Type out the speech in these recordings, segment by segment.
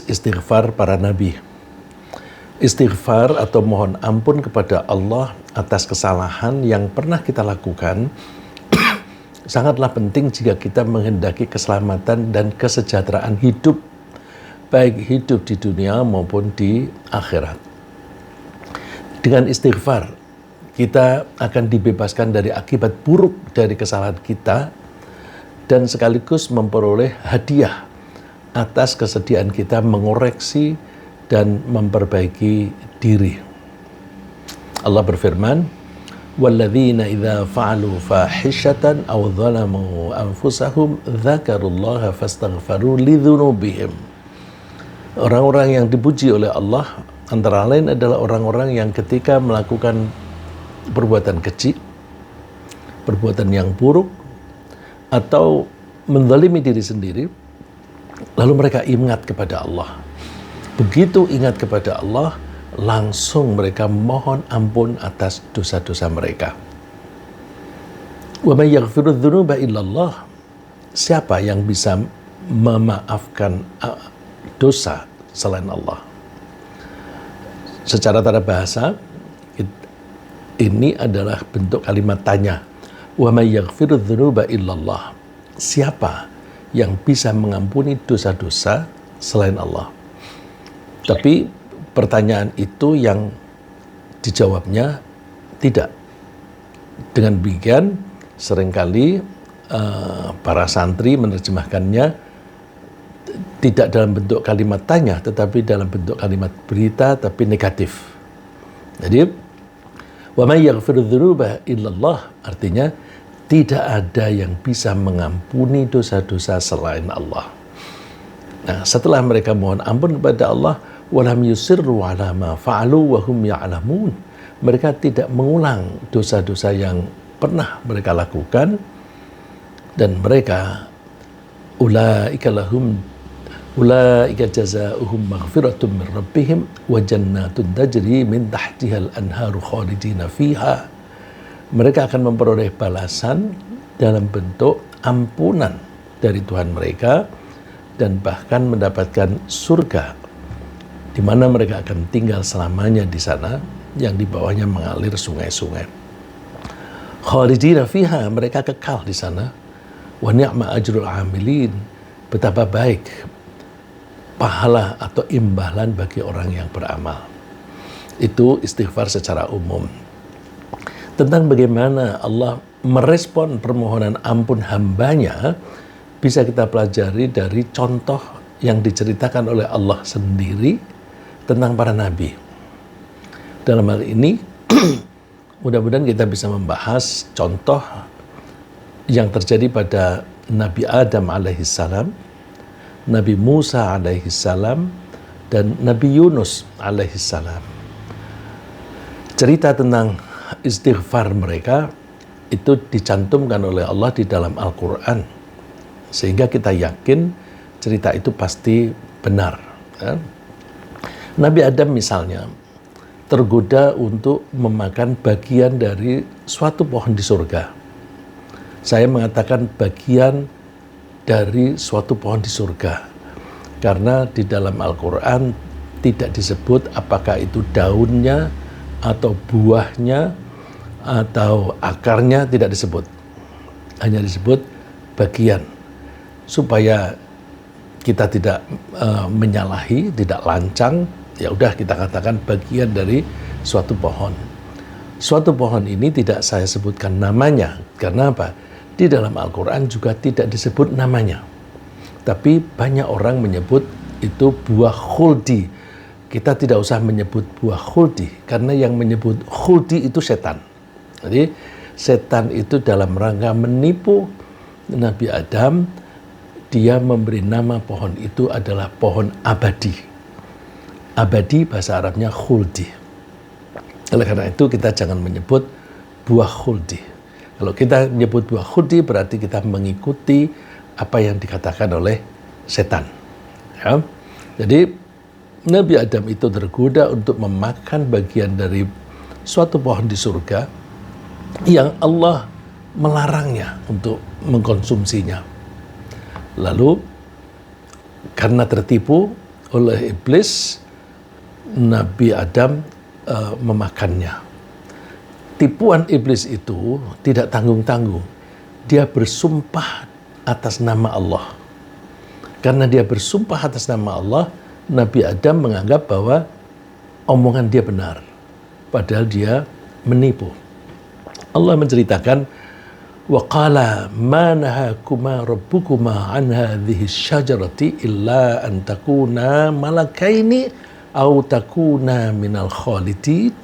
Istighfar para nabi. Istighfar atau mohon ampun kepada Allah atas kesalahan yang pernah kita lakukan sangatlah penting jika kita menghendaki keselamatan dan kesejahteraan hidup, baik hidup di dunia maupun di akhirat. Dengan istighfar, kita akan dibebaskan dari akibat buruk dari kesalahan kita dan sekaligus memperoleh hadiah atas kesediaan kita mengoreksi dan memperbaiki diri. Allah berfirman, "Walladzina idza fa'alu fahishatan aw dzalamu anfusahum dzakarullaha fastaghfaru lidzunubihim." Orang-orang yang dipuji oleh Allah antara lain adalah orang-orang yang ketika melakukan perbuatan keji, perbuatan yang buruk, atau menzalimi diri sendiri, lalu mereka ingat kepada Allah. Begitu ingat kepada Allah, langsung mereka mohon ampun atas dosa-dosa mereka. Wa may yaghfiru dzunuba illallah. Siapa yang bisa memaafkan dosa selain Allah? Secara tata bahasa, ini adalah bentuk kalimat tanya. Wa may yaghfiru dzunuba illallah. Siapa yang bisa mengampuni dosa-dosa selain Allah? Tapi pertanyaan itu yang dijawabnya tidak. Dengan demikian seringkali para santri menerjemahkannya tidak dalam bentuk kalimat tanya, tetapi dalam bentuk kalimat berita tapi negatif. Jadi wa may yaghfiru dzunuba illallah artinya tidak ada yang bisa mengampuni dosa-dosa selain Allah. Nah, setelah mereka mohon ampun kepada Allah, walam yusirru ala ma fa'alu wa hum ya'lamun. Mereka tidak mengulang dosa-dosa yang pernah mereka lakukan, dan mereka ulaika jazaohum maghfiratun min rabbihim wa jannatun tajri min tahtihal anharu khalidina fiha. Mereka akan memperoleh balasan dalam bentuk ampunan dari Tuhan mereka dan bahkan mendapatkan surga di mana mereka akan tinggal selamanya di sana yang di bawahnya mengalir sungai-sungai. Khalidina fiha, mereka kekal di sana. Wa ni'ma ajrul amilin, betapa baik pahala atau imbalan bagi orang yang beramal. Itu istighfar secara umum. Tentang bagaimana Allah merespon permohonan ampun hambanya bisa kita pelajari dari contoh yang diceritakan oleh Allah sendiri tentang para nabi. Dalam hal ini mudah-mudahan kita bisa membahas contoh yang terjadi pada Nabi Adam alaihissalam, Nabi Musa alaihissalam, dan Nabi Yunus alaihissalam. Cerita tentang istighfar mereka itu dicantumkan oleh Allah di dalam Al-Quran, sehingga kita yakin cerita itu pasti benar. Nabi Adam misalnya tergoda untuk memakan bagian dari suatu pohon di surga. Saya mengatakan bagian dari suatu pohon di surga karena di dalam Al-Quran tidak disebut apakah itu daunnya atau buahnya atau akarnya, tidak disebut. Hanya disebut bagian supaya kita tidak menyalahi, tidak lancang. Ya udah, kita katakan bagian dari suatu pohon. Suatu pohon ini tidak saya sebutkan namanya. Karena apa? Di dalam Al-Quran juga tidak disebut namanya. Tapi banyak orang menyebut itu buah khuldi. Kita tidak usah menyebut buah khuldi, karena yang menyebut khuldi itu setan. Jadi setan itu dalam rangka menipu Nabi Adam, dia memberi nama pohon itu adalah pohon abadi. Abadi bahasa Arabnya khuldi. Oleh karena itu kita jangan menyebut buah khuldi. Kalau kita menyebut buah khuldi berarti kita mengikuti apa yang dikatakan oleh setan. Ya. Jadi Nabi Adam itu tergoda untuk memakan bagian dari suatu pohon di surga yang Allah melarangnya untuk mengkonsumsinya. Lalu karena tertipu, oleh iblis, Nabi Adam memakannya. Tipuan iblis itu tidak tanggung-tanggung. Dia bersumpah atas nama Allah. Karena dia bersumpah atas nama Allah, Nabi Adam menganggap bahwa omongan dia benar. Padahal dia menipu. Allah menceritakan, وَقَالَ مَا نَهَاكُمَا رَبُّكُمَا عَنْ هَذِهِ الشَّجَرَةِ إِلَّا أَن تَكُونَا مَلَكَيْنِ أَوْ تَكُونَا مِنَ الْخَالِدِينَ.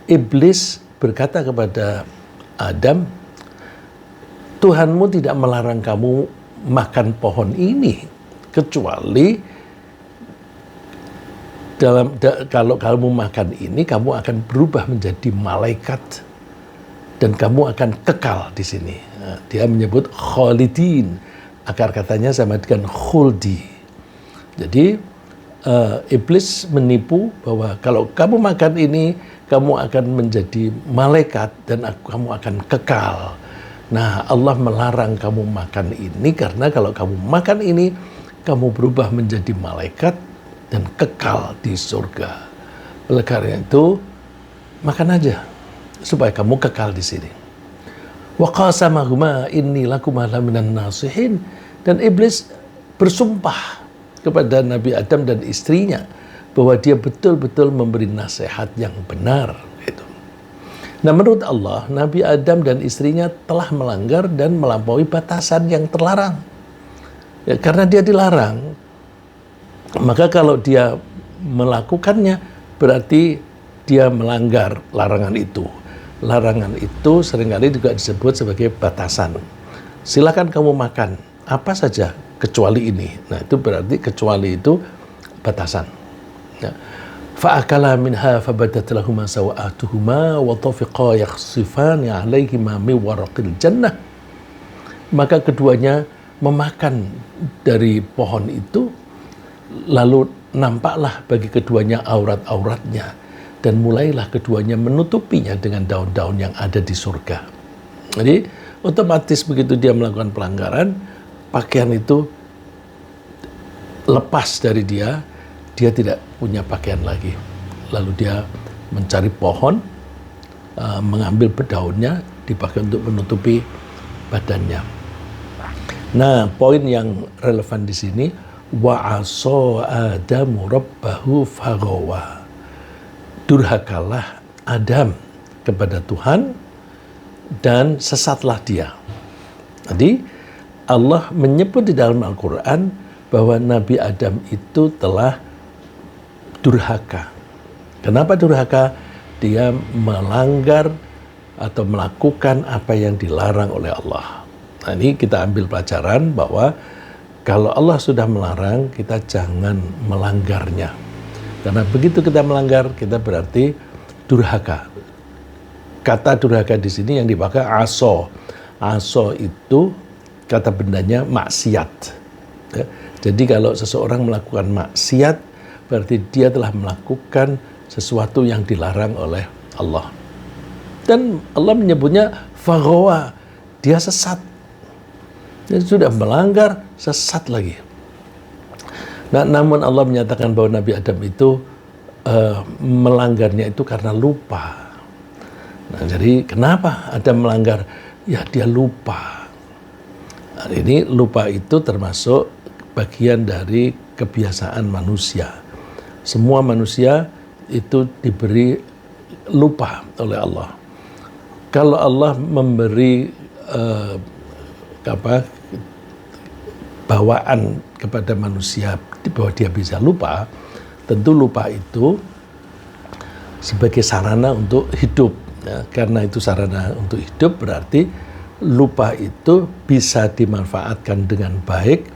Iblis berkata kepada Adam, Tuhanmu tidak melarang kamu makan pohon ini, kecuali kalau kamu makan ini, kamu akan berubah menjadi malaikat dan kamu akan kekal di sini. Nah, dia menyebut khalidin, akar katanya sama dengan khuldi. Jadi iblis menipu bahwa kalau kamu makan ini, kamu akan menjadi malaikat dan kamu akan kekal. Nah, Allah melarang kamu makan ini karena kalau kamu makan ini, kamu berubah menjadi malaikat dan kekal di surga. Oleh karena itu, makan aja supaya kamu kekal di sini. Wa qasamahuma inni lakuma laminan nasihin. Dan iblis bersumpah kepada Nabi Adam dan istrinya bahwa dia betul-betul memberi nasihat yang benar. Gitu. Nah, menurut Allah, Nabi Adam dan istrinya telah melanggar dan melampaui batasan yang terlarang. Ya, karena dia dilarang, maka kalau dia melakukannya berarti dia melanggar larangan itu. Larangan itu seringkali juga disebut sebagai batasan. Silakan kamu makan apa saja kecuali ini. Nah, itu berarti kecuali itu batasan. Ya. Fa'akala minha fabadat lahuma sawa'atuhuma wa tafiqa yakhsifani 'alaihima min waraqil jannah. Maka keduanya memakan dari pohon itu, lalu nampaklah bagi keduanya aurat-auratnya, dan mulailah keduanya menutupinya dengan daun-daun yang ada di surga. Jadi otomatis begitu dia melakukan pelanggaran, pakaian itu lepas dari dia tidak punya pakaian lagi. Lalu dia mencari pohon, mengambil daunnya, dipakai untuk menutupi badannya. Nah, poin yang relevan di sini, wa'asa Adamu rabbahu faghawa. Durhakalah Adam kepada Tuhan dan sesatlah dia. Jadi Allah menyebut di dalam Al-Quran bahwa Nabi Adam itu telah durhaka. Kenapa durhaka? Dia melanggar atau melakukan apa yang dilarang oleh Allah. Nah, ini kita ambil pelajaran bahwa kalau Allah sudah melarang, kita jangan melanggarnya. Karena begitu kita melanggar, kita berarti durhaka. Kata durhaka di sini yang dipakai aso. Aso itu kata bendanya maksiat. Ya. Jadi kalau seseorang melakukan maksiat, berarti dia telah melakukan sesuatu yang dilarang oleh Allah. Dan Allah menyebutnya faghawa, dia sesat. Dia sudah melanggar, sesat lagi. Nah, namun Allah menyatakan bahwa Nabi Adam itu melanggarnya itu karena lupa. Nah, jadi kenapa Adam melanggar? Ya, dia lupa. Nah, ini lupa itu termasuk bagian dari kebiasaan manusia. Semua manusia itu diberi lupa oleh Allah. Kalau Allah memberi bawaan kepada manusia bahwa dia bisa lupa, tentu lupa itu sebagai sarana untuk hidup. Ya, karena itu sarana untuk hidup, berarti lupa itu bisa dimanfaatkan dengan baik,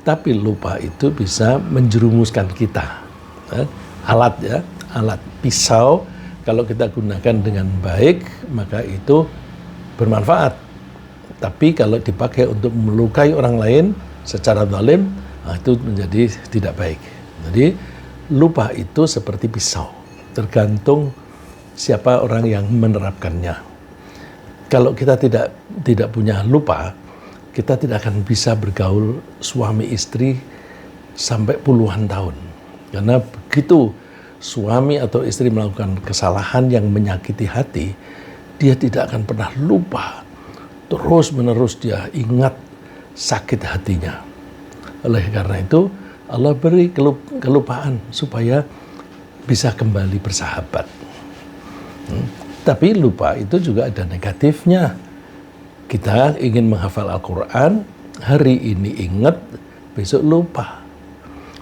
tapi lupa itu bisa menjerumuskan kita. Ya, alat pisau kalau kita gunakan dengan baik maka itu bermanfaat. Tapi kalau dipakai untuk melukai orang lain secara zalim, itu menjadi tidak baik. Jadi lupa itu seperti pisau, tergantung siapa orang yang menerapkannya. Kalau kita tidak punya lupa, kita tidak akan bisa bergaul suami istri sampai puluhan tahun. Karena begitu suami atau istri melakukan kesalahan yang menyakiti hati, dia tidak akan pernah lupa. Terus-menerus dia ingat sakit hatinya. Oleh karena itu, Allah beri kelupaan supaya bisa kembali bersahabat. Tapi lupa itu juga ada negatifnya. Kita ingin menghafal Al-Quran, hari ini ingat, besok lupa.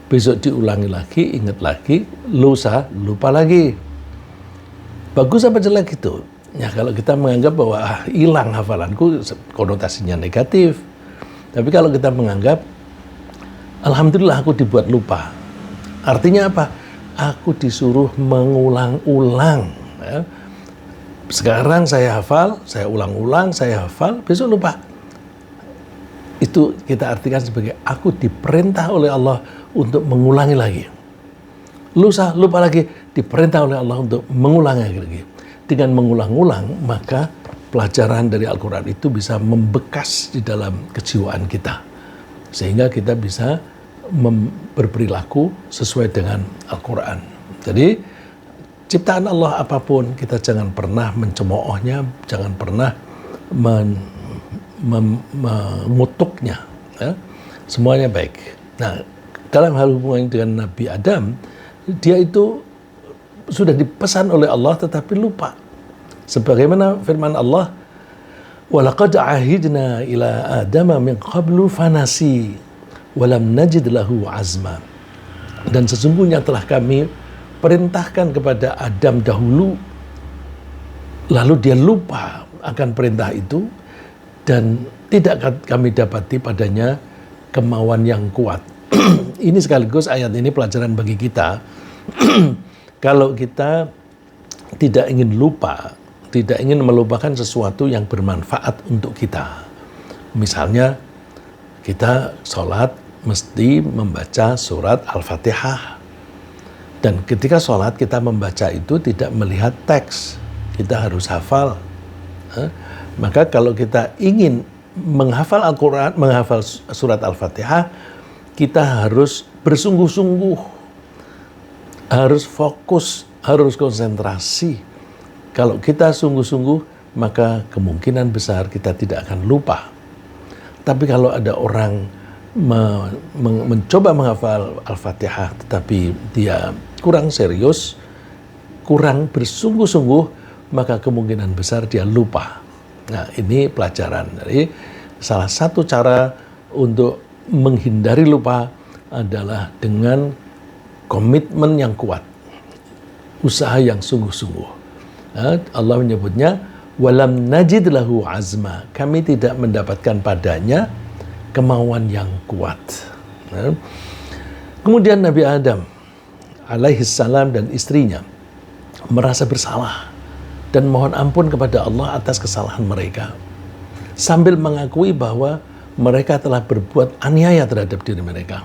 Besok diulangi lagi, ingat lagi, lusa, lupa lagi. Bagus apa jelek itu? Ya kalau kita menganggap bahwa hilang hafalanku, konotasinya negatif. Tapi kalau kita menganggap, alhamdulillah aku dibuat lupa. Artinya apa? Aku disuruh mengulang-ulang. Ya. Sekarang saya hafal, saya ulang-ulang, saya hafal, besok lupa. Itu kita artikan sebagai aku diperintah oleh Allah untuk mengulangi lagi. Lusa, lupa lagi, diperintah oleh Allah untuk mengulangi lagi. Dengan mengulang-ulang, maka pelajaran dari Al-Quran itu bisa membekas di dalam kejiwaan kita. Sehingga kita bisa berperilaku sesuai dengan Al-Quran. Jadi, ciptaan Allah apapun, kita jangan pernah mencemoohnya, jangan pernah mengutuknya. Ya. Semuanya baik. Nah, dalam hal hubungan dengan Nabi Adam, dia itu sudah dipesan oleh Allah tetapi lupa. Sebagaimana firman Allah, وَلَقَدْ عَهِدْنَا إِلَىٰ آدَمَ مِنْ قَبْلُ فَنَسِي وَلَمْ نَجِدْ لَهُ عَزْمًا. Dan sesungguhnya telah kami perintahkan kepada Adam dahulu, lalu dia lupa akan perintah itu, dan tidak kami dapati padanya kemauan yang kuat. Ini sekaligus ayat ini pelajaran bagi kita. Kalau kita tidak ingin lupa, tidak ingin melupakan sesuatu yang bermanfaat untuk kita. Misalnya, kita sholat mesti membaca surat Al-Fatihah. Dan ketika sholat kita membaca itu tidak melihat teks. Kita harus hafal. Maka kalau kita ingin menghafal Al-Quran, menghafal surat Al-Fatihah, kita harus bersungguh-sungguh, harus fokus, harus konsentrasi. Kalau kita sungguh-sungguh, maka kemungkinan besar kita tidak akan lupa. Tapi kalau ada orang mencoba menghafal Al-Fatihah, tetapi dia kurang serius, kurang bersungguh-sungguh, maka kemungkinan besar dia lupa. Nah, ini pelajaran. Jadi, salah satu cara untuk menghindari lupa adalah dengan komitmen yang kuat, usaha yang sungguh-sungguh. Allah menyebutnya walam najid lahu azma, kami tidak mendapatkan padanya kemauan yang kuat. Kemudian Nabi Adam alaihissalam dan istrinya merasa bersalah dan mohon ampun kepada Allah atas kesalahan mereka, sambil mengakui bahwa mereka telah berbuat aniaya terhadap diri mereka.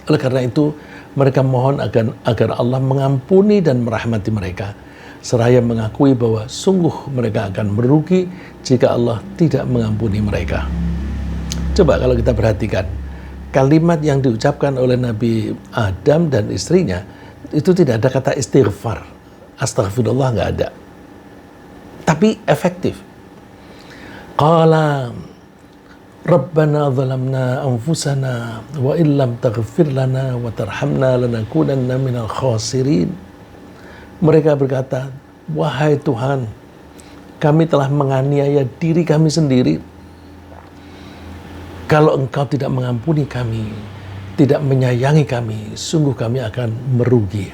Oleh karena itu, mereka mohon agar Allah mengampuni dan merahmati mereka, seraya mengakui bahwa sungguh mereka akan merugi jika Allah tidak mengampuni mereka. Coba kalau kita perhatikan, kalimat yang diucapkan oleh Nabi Adam dan istrinya, itu tidak ada kata istighfar. Astagfirullah nggak ada. Tapi efektif. Qala Rabbana zalamna anfusana wa illam taghfir lana wa tarhamna lanakunanna minal khasirin. Mereka berkata, wahai Tuhan, kami telah menganiaya diri kami sendiri. Kalau Engkau tidak mengampuni kami, tidak menyayangi kami, sungguh kami akan merugi.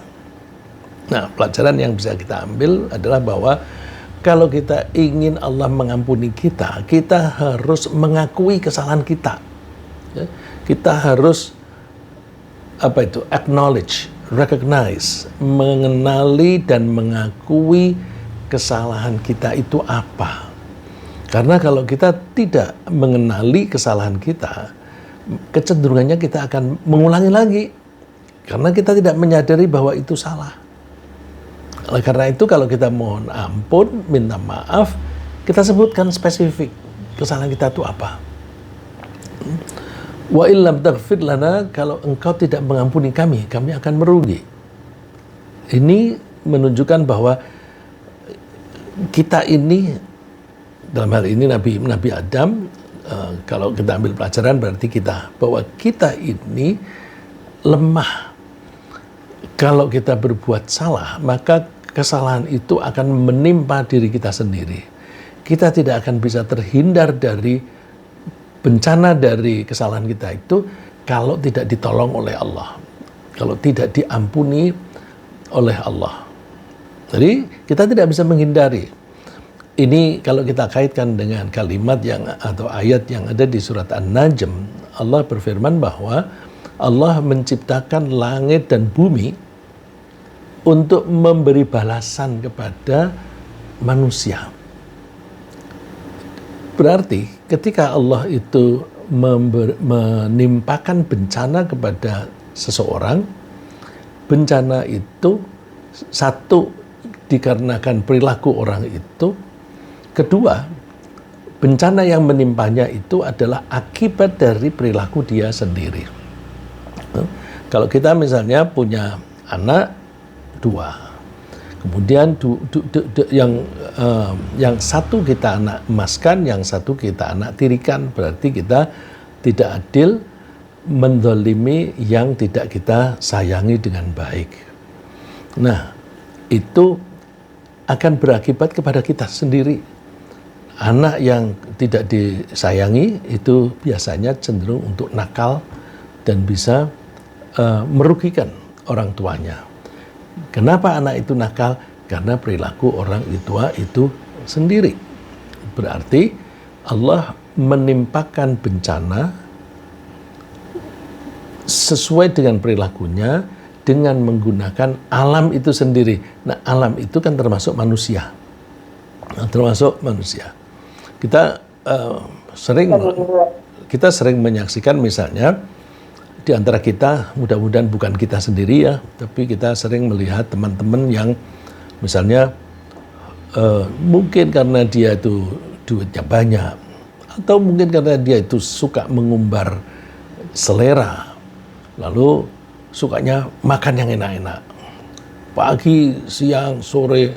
Nah, pelajaran yang bisa kita ambil adalah bahwa kalau kita ingin Allah mengampuni kita, kita harus mengakui kesalahan kita. Kita harus acknowledge, recognize, mengenali dan mengakui kesalahan kita itu apa. Karena kalau kita tidak mengenali kesalahan kita, kecenderungannya kita akan mengulangi lagi. Karena kita tidak menyadari bahwa itu salah. Oleh karena itu kalau kita mohon ampun, minta maaf, kita sebutkan spesifik kesalahan kita itu apa. Wa illam taghfir lana, kalau engkau tidak mengampuni kami, kami akan merugi. Ini menunjukkan bahwa kita ini, dalam hal ini Nabi Adam, kalau kita ambil pelajaran berarti bahwa kita ini lemah. Kalau kita berbuat salah, maka kesalahan itu akan menimpa diri kita sendiri. Kita tidak akan bisa terhindar dari bencana dari kesalahan kita itu kalau tidak ditolong oleh Allah, kalau tidak diampuni oleh Allah. Jadi kita tidak bisa menghindari. Ini kalau kita kaitkan dengan kalimat atau ayat yang ada di surat An-Najm, Allah berfirman bahwa Allah menciptakan langit dan bumi untuk memberi balasan kepada manusia. Berarti ketika Allah itu menimpakan bencana kepada seseorang, bencana itu satu dikarenakan perilaku orang itu, kedua bencana yang menimpanya itu adalah akibat dari perilaku dia sendiri. Kalau kita misalnya punya anak dua, kemudian yang satu kita anak emaskan, yang satu kita anak tirikan, berarti kita tidak adil, menzalimi yang tidak kita sayangi dengan baik. Nah, itu akan berakibat kepada kita sendiri. Anak yang tidak disayangi itu biasanya cenderung untuk nakal dan bisa merugikan orang tuanya. Kenapa anak itu nakal? Karena perilaku orang tua itu sendiri. Berarti Allah menimpakan bencana sesuai dengan perilakunya dengan menggunakan alam itu sendiri. Nah, alam itu kan termasuk manusia. Kita sering menyaksikan misalnya di antara kita, mudah-mudahan bukan kita sendiri ya, tapi kita sering melihat teman-teman yang misalnya mungkin karena dia itu duitnya banyak, atau mungkin karena dia itu suka mengumbar selera, lalu sukanya makan yang enak-enak. Pagi, siang, sore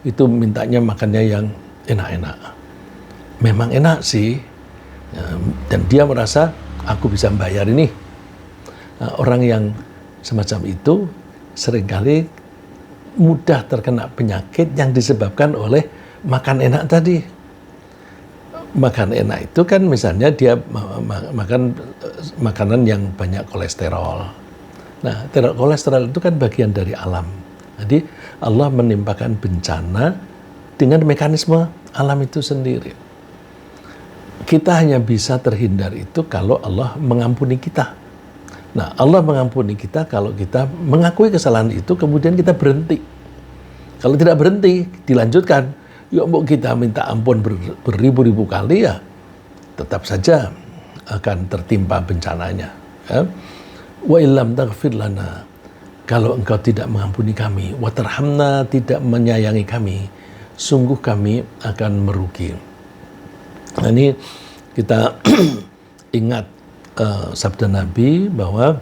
itu mintanya makannya yang enak-enak. Memang enak sih, dan dia merasa aku bisa bayar ini. Nah, orang yang semacam itu seringkali mudah terkena penyakit yang disebabkan oleh makan enak tadi. Makan enak itu kan misalnya dia makan makanan yang banyak kolesterol. Nah, kolesterol itu kan bagian dari alam. Jadi Allah menimpakan bencana dengan mekanisme alam itu sendiri. Kita hanya bisa terhindar itu kalau Allah mengampuni kita. Nah, Allah mengampuni kita kalau kita mengakui kesalahan itu, kemudian kita berhenti. Kalau tidak berhenti, dilanjutkan. Ya, mau kita minta ampun beribu-ribu kali ya, tetap saja akan tertimpa bencananya. Ya. Wa illam taghfir lana, kalau engkau tidak mengampuni kami, wa tarhamna, tidak menyayangi kami, sungguh kami akan merugi. Nah, ini kita ingat sabda Nabi bahwa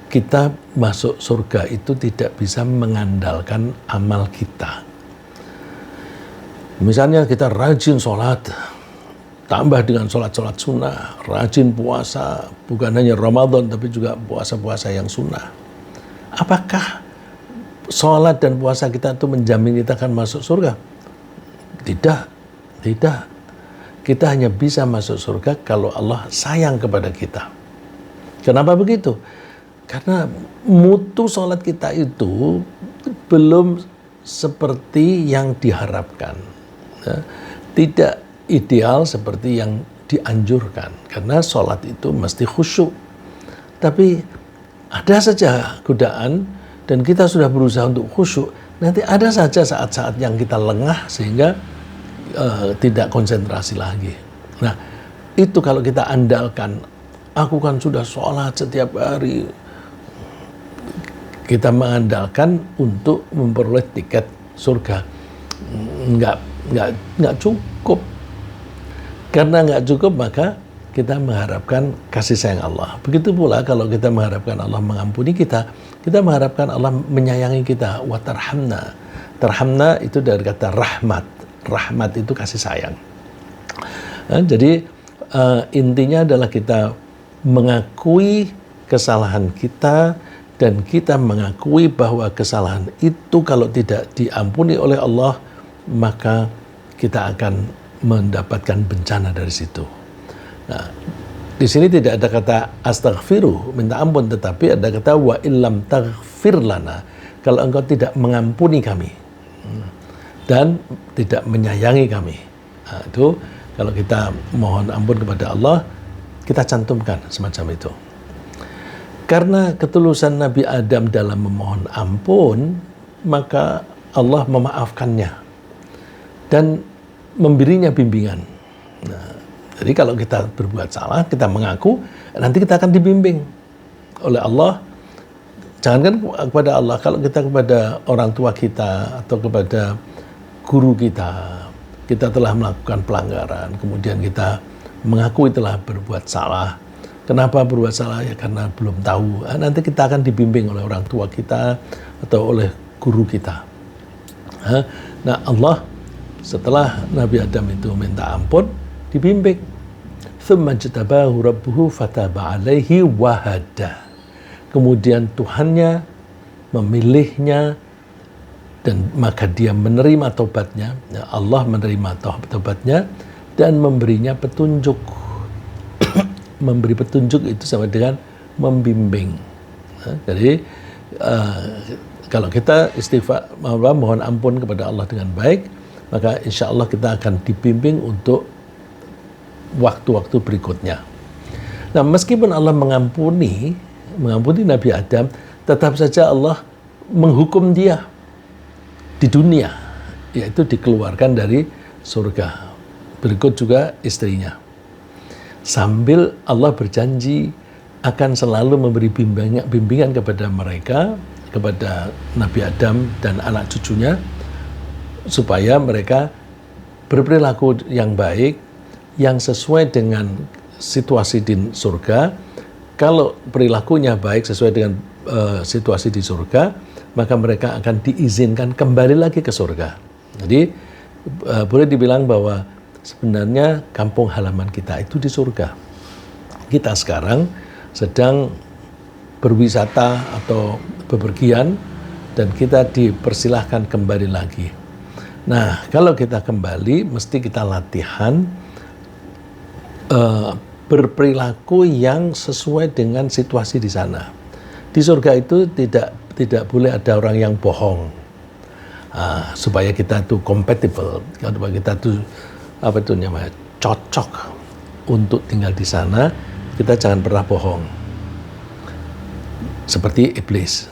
kita masuk surga itu tidak bisa mengandalkan amal kita. Misalnya kita rajin sholat, tambah dengan sholat-sholat sunnah, rajin puasa, bukan hanya Ramadan tapi juga puasa-puasa yang sunnah. Apakah sholat dan puasa kita itu menjamin kita akan masuk surga? Tidak. Kita hanya bisa masuk surga kalau Allah sayang kepada kita. Kenapa begitu? Karena mutu sholat kita itu belum seperti yang diharapkan. Tidak ideal seperti yang dianjurkan. Karena sholat itu mesti khusyuk. Tapi ada saja godaan dan kita sudah berusaha untuk khusyuk. Nanti ada saja saat-saat yang kita lengah sehingga tidak konsentrasi lagi. Nah, itu kalau kita andalkan, aku kan sudah sholat setiap hari, kita mengandalkan untuk memperoleh tiket surga, nggak cukup. Karena nggak cukup, maka kita mengharapkan kasih sayang Allah. Begitu pula kalau kita mengharapkan Allah mengampuni kita, kita mengharapkan Allah menyayangi kita. Wa tarhamna. Tarhamna itu dari kata rahmat. Rahmat itu kasih sayang. Jadi intinya adalah kita mengakui kesalahan kita, dan kita mengakui bahwa kesalahan itu kalau tidak diampuni oleh Allah, maka kita akan mendapatkan bencana dari situ. Nah, di sini tidak ada kata astaghfiru, minta ampun, tetapi ada kata wa illam taghfir lana, kalau engkau tidak mengampuni kami dan tidak menyayangi kami. Nah, itu kalau kita mohon ampun kepada Allah, kita cantumkan semacam itu. Karena ketulusan Nabi Adam dalam memohon ampun, maka Allah memaafkannya dan memberinya bimbingan. Nah, jadi kalau kita berbuat salah, kita mengaku, nanti kita akan dibimbing oleh Allah. Jangankan kepada Allah, kalau kita kepada orang tua kita atau kepada guru kita telah melakukan pelanggaran, kemudian kita mengakui telah berbuat salah. Kenapa berbuat salah? Ya karena belum tahu. Nanti kita akan dibimbing oleh orang tua kita atau oleh guru kita. Nah, Allah setelah Nabi Adam itu minta ampun, dibimbing. Tsumma jtabahu rabbuhu fataba alaihi wa hada. Kemudian Tuhannya memilihnya dan maka dia menerima tobatnya. Allah menerima tobatnya dan memberinya petunjuk. Memberi petunjuk itu sama dengan membimbing. Jadi kalau kita istighfar, mohon ampun kepada Allah dengan baik, maka insya Allah kita akan dibimbing untuk waktu-waktu berikutnya. Nah, meskipun Allah mengampuni Nabi Adam, tetap saja Allah menghukum dia di dunia, yaitu dikeluarkan dari surga. Berikut juga istrinya. Sambil Allah berjanji akan selalu memberi bimbingan kepada mereka, kepada Nabi Adam dan anak cucunya, supaya mereka berperilaku yang baik, yang sesuai dengan situasi di surga. Kalau perilakunya baik sesuai dengan situasi di surga, maka mereka akan diizinkan kembali lagi ke surga. Jadi boleh dibilang bahwa sebenarnya kampung halaman kita itu di surga. Kita sekarang sedang berwisata atau bepergian dan kita dipersilahkan kembali lagi. Nah, kalau kita kembali, mesti kita latihan berperilaku yang sesuai dengan situasi di sana. Di surga itu tidak boleh ada orang yang bohong, supaya kita itu compatible, supaya kita itu cocok untuk tinggal di sana. Kita jangan pernah bohong. Seperti iblis.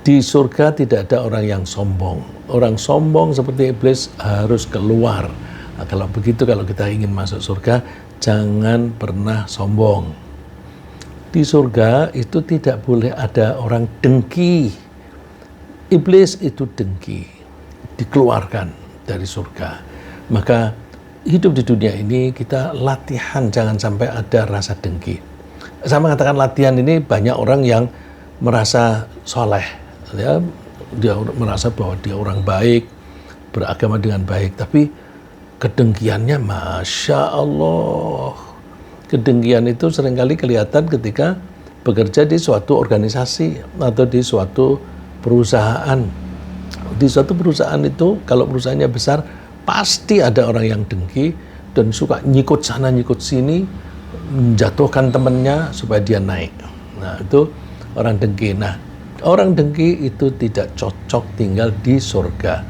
Di surga tidak ada orang yang sombong. Orang sombong seperti iblis harus keluar. Nah, kalau begitu, kalau kita ingin masuk surga, jangan pernah sombong. Di surga itu tidak boleh ada orang dengki. Iblis itu dengki, dikeluarkan dari surga. Maka hidup di dunia ini kita latihan jangan sampai ada rasa dengki. Saya mengatakan latihan ini, banyak orang yang merasa soleh, ya, dia merasa bahwa dia orang baik, beragama dengan baik, tapi kedengkiannya, Masya Allah. Kedengkian itu seringkali kelihatan ketika bekerja di suatu organisasi atau di suatu perusahaan. Di suatu perusahaan itu, kalau perusahaannya besar, pasti ada orang yang dengki dan suka nyikut sana, nyikut sini, menjatuhkan temannya supaya dia naik. Nah, itu orang dengki. Nah, orang dengki itu tidak cocok tinggal di surga.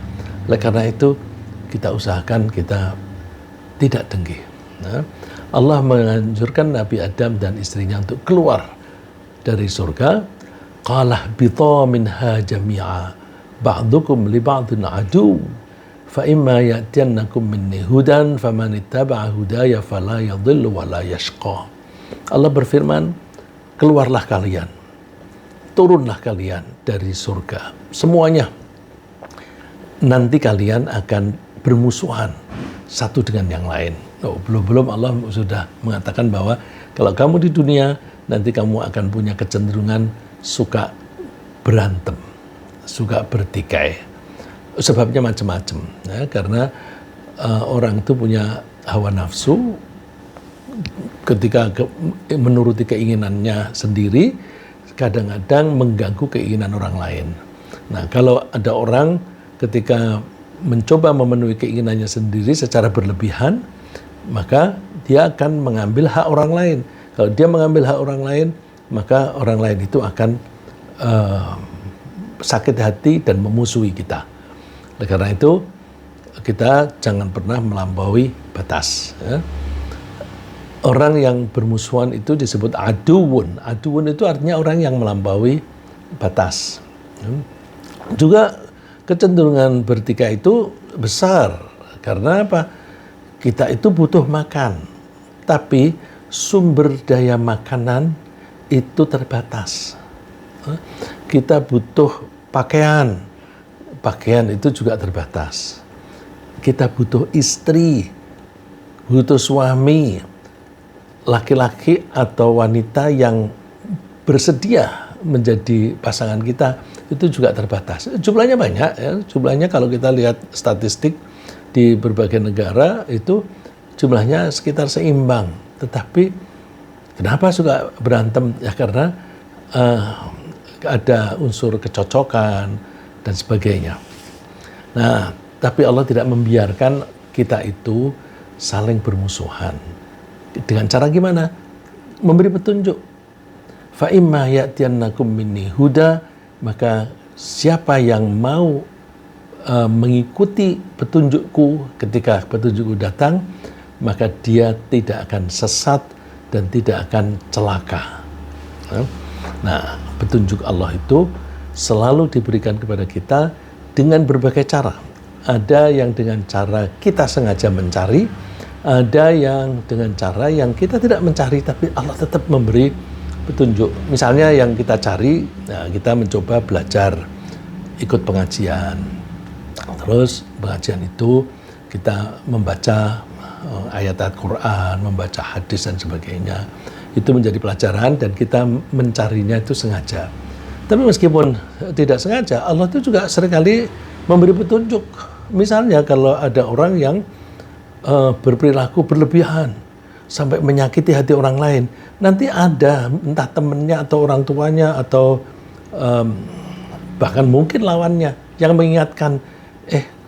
Oleh karena itu, kita usahakan kita tidak dengki. Nah, Allah menganjurkan Nabi Adam dan istrinya untuk keluar dari surga. Qala bita minha jami'a ba'dukum li ba'din adu fa imma ya'tiyannakum minni hudan faman ittaba'a hudaya fala yadhillu wa la yashqa. Allah berfirman, keluarlah kalian, turunlah kalian dari surga semuanya. Nanti kalian akan bermusuhan satu dengan yang lain. Oh, belum Allah sudah mengatakan bahwa kalau kamu di dunia nanti kamu akan punya kecenderungan suka berantem, suka bertikai. Sebabnya macam-macam, ya, karena orang itu punya hawa nafsu. Ketika menuruti keinginannya sendiri, kadang-kadang mengganggu keinginan orang lain. Nah, kalau ada orang ketika mencoba memenuhi keinginannya sendiri secara berlebihan, maka dia akan mengambil hak orang lain. Kalau dia mengambil hak orang lain, maka orang lain itu akan sakit hati dan memusuhi kita. Oleh karena itu, kita jangan pernah melampaui batas. Ya. Orang yang bermusuhan itu disebut aduun. Aduun itu artinya orang yang melampaui batas. Juga kecenderungan bertikai itu besar. Karena apa? Kita itu butuh makan. Tapi sumber daya makanan itu terbatas. Kita butuh pakaian. Pakaian itu juga terbatas. Kita butuh istri, butuh suami, laki-laki atau wanita yang bersedia menjadi pasangan kita itu juga terbatas. Jumlahnya banyak, ya. Jumlahnya kalau kita lihat statistik di berbagai negara itu jumlahnya sekitar seimbang. Tetapi kenapa suka berantem? Ya karena ada unsur kecocokan dan sebagainya. Nah, tapi Allah tidak membiarkan kita itu saling bermusuhan. Dengan cara gimana? Memberi petunjuk. Fa imma ya'tiyannakum minni huda, maka siapa yang mau mengikuti petunjukku ketika petunjukku datang, maka dia tidak akan sesat dan tidak akan celaka. Nah, petunjuk Allah itu selalu diberikan kepada kita dengan berbagai cara. Ada yang dengan cara kita sengaja mencari, ada yang dengan cara yang kita tidak mencari, tapi Allah tetap memberi petunjuk. Misalnya yang kita cari, nah kita mencoba belajar, ikut pengajian. Terus pengajian itu kita membaca ayat-ayat Quran, membaca hadis dan sebagainya. Itu menjadi pelajaran dan kita mencarinya itu sengaja. Tapi meskipun tidak sengaja, Allah itu juga seringkali memberi petunjuk. Misalnya kalau ada orang yang berperilaku berlebihan sampai menyakiti hati orang lain, nanti ada entah temannya atau orang tuanya atau bahkan mungkin lawannya yang mengingatkan,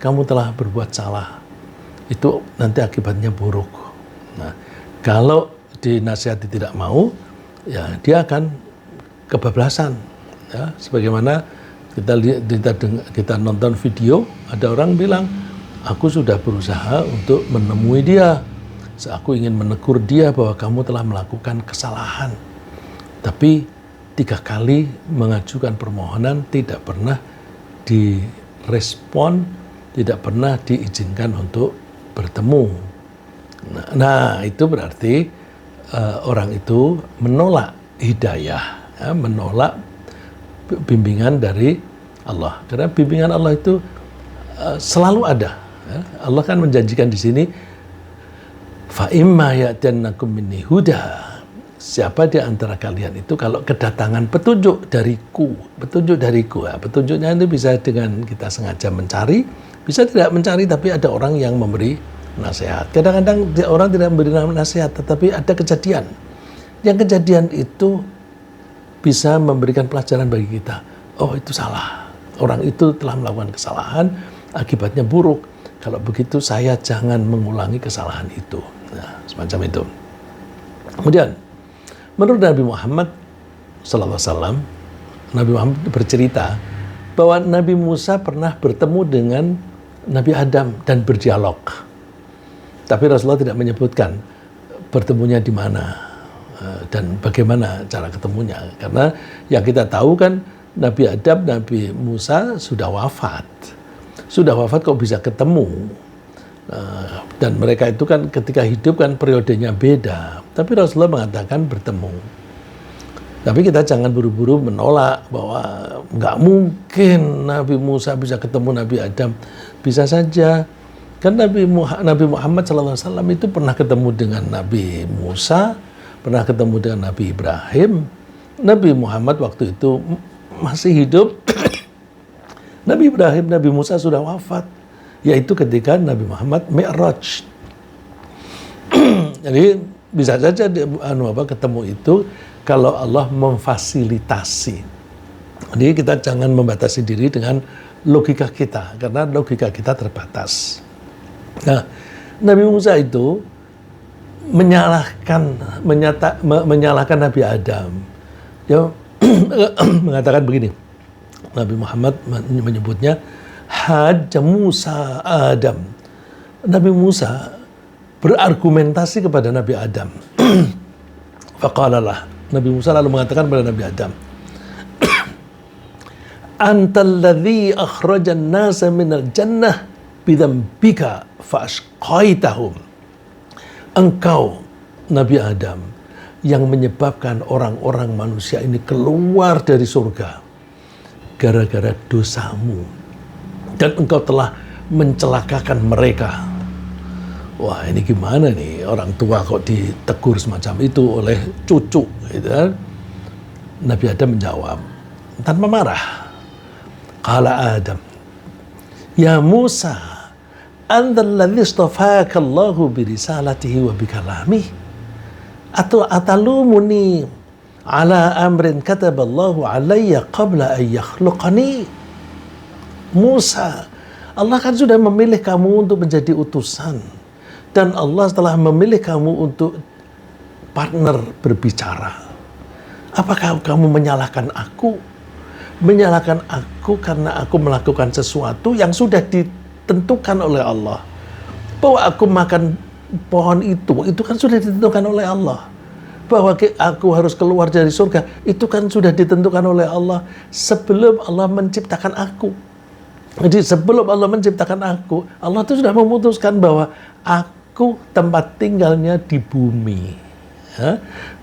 kamu telah berbuat salah, itu nanti akibatnya buruk. Nah, kalau dinasihati tidak mau, ya dia akan kebablasan. Ya, sebagaimana kita nonton video, ada orang bilang, aku sudah berusaha untuk menemui dia. Aku ingin menegur dia bahwa kamu telah melakukan kesalahan. Tapi 3 kali mengajukan permohonan tidak pernah direspon, tidak pernah diizinkan untuk bertemu. Nah itu berarti orang itu menolak hidayah, ya, menolak bimbingan dari Allah. Karena bimbingan Allah itu selalu ada. Ya. Allah kan menjanjikan di sini, fa imma ya'tiyannakum minni huda. Siapa di antara kalian itu kalau kedatangan petunjuk dariku, ya, petunjuknya itu bisa dengan kita sengaja mencari, bisa tidak mencari, tapi ada orang yang memberi nasihat. Kadang-kadang orang tidak memberi nasihat, tetapi ada kejadian. Yang kejadian itu bisa memberikan pelajaran bagi kita. Oh, itu salah. Orang itu telah melakukan kesalahan, akibatnya buruk. Kalau begitu saya jangan mengulangi kesalahan itu. Nah, semacam itu. Kemudian, menurut Nabi Muhammad SAW, Nabi Muhammad bercerita bahwa Nabi Musa pernah bertemu dengan Nabi Adam dan berdialog. Tapi Rasulullah tidak menyebutkan bertemunya di mana dan bagaimana cara ketemunya. Karena yang kita tahu kan Nabi Adam, Nabi Musa sudah wafat. Sudah wafat kok bisa ketemu. Dan mereka itu kan ketika hidup kan periodenya beda. Tapi Rasulullah mengatakan bertemu. Tapi kita jangan buru-buru menolak bahwa nggak mungkin Nabi Musa bisa ketemu Nabi Adam. Bisa saja Kan Nabi Muhammad SAW itu pernah ketemu dengan Nabi Musa, pernah ketemu dengan Nabi Ibrahim. Nabi Muhammad waktu itu masih hidup. Nabi Ibrahim, Nabi Musa sudah wafat. Yaitu ketika Nabi Muhammad Mi'raj. Jadi bisa saja ketemu itu kalau Allah memfasilitasi. Jadi kita jangan membatasi diri dengan logika kita, karena logika kita terbatas. Nah, Nabi Musa itu menyalahkan Nabi Adam. Dia mengatakan begini, Nabi Muhammad menyebutnya Hajja Musa Adam. Nabi Musa berargumentasi kepada Nabi Adam. Faqalalah, Nabi Musa lalu mengatakan kepada Nabi Adam, Antal ladzi akhrajan nasa minal jannah bidzambika fa'ashqaitahum. Engkau, Nabi Adam, yang menyebabkan orang-orang manusia ini keluar dari surga gara-gara dosamu, dan engkau telah mencelakakan mereka. Wah, ini gimana nih, orang tua kok ditegur semacam itu oleh cucu, gitu kan? Nabi Adam menjawab tanpa marah. Qala Adam, ya Musa, antal ladzi istafaka Allahu bi risalatihi wa bi kalamihi, atau atalumuni ala amrin kataballahu alayya qabla an yakhluqani. Musa, Allah kan sudah memilih kamu untuk menjadi utusan, dan Allah telah memilih kamu untuk partner berbicara. Apakah kamu menyalahkan aku? Menyalahkan aku karena aku melakukan sesuatu yang sudah ditentukan oleh Allah. Bahwa aku makan pohon itu kan sudah ditentukan oleh Allah. Bahwa aku harus keluar dari surga, itu kan sudah ditentukan oleh Allah sebelum Allah menciptakan aku. Jadi sebelum Allah menciptakan aku, Allah itu sudah memutuskan bahwa aku tempat tinggalnya di bumi.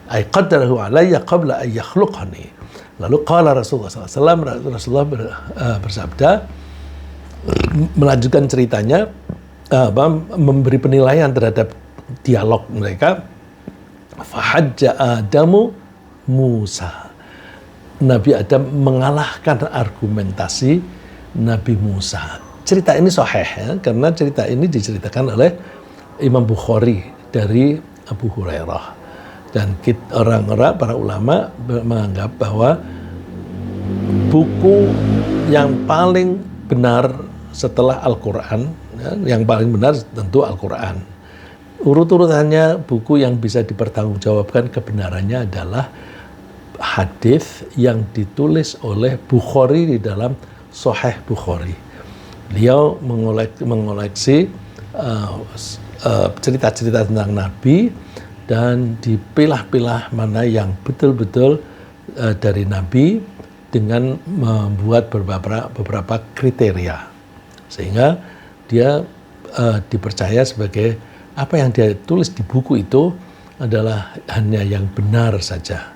Ay qaddarahu alayya qabla an yakhluqani. Lalu qala Rasulullah SAW, Rasulullah bersabda, melanjutkan ceritanya, memberi penilaian terhadap dialog mereka. Fahajja Adamu Musa. Nabi Adam mengalahkan argumentasi Nabi Musa. Cerita ini sahih ya, karena cerita ini diceritakan oleh Imam Bukhari dari Abu Hurairah. Dan orang-orang, para ulama menganggap bahwa buku yang paling benar setelah Al-Quran, ya, yang paling benar tentu Al-Quran. Urut-urutannya buku yang bisa dipertanggungjawabkan kebenarannya adalah hadis yang ditulis oleh Bukhari di dalam Sahih Bukhari. Beliau mengoleksi cerita-cerita tentang Nabi, dan dipilah-pilah mana yang betul-betul dari Nabi dengan membuat beberapa kriteria, sehingga dia dipercaya sebagai apa yang dia tulis di buku itu adalah hanya yang benar saja.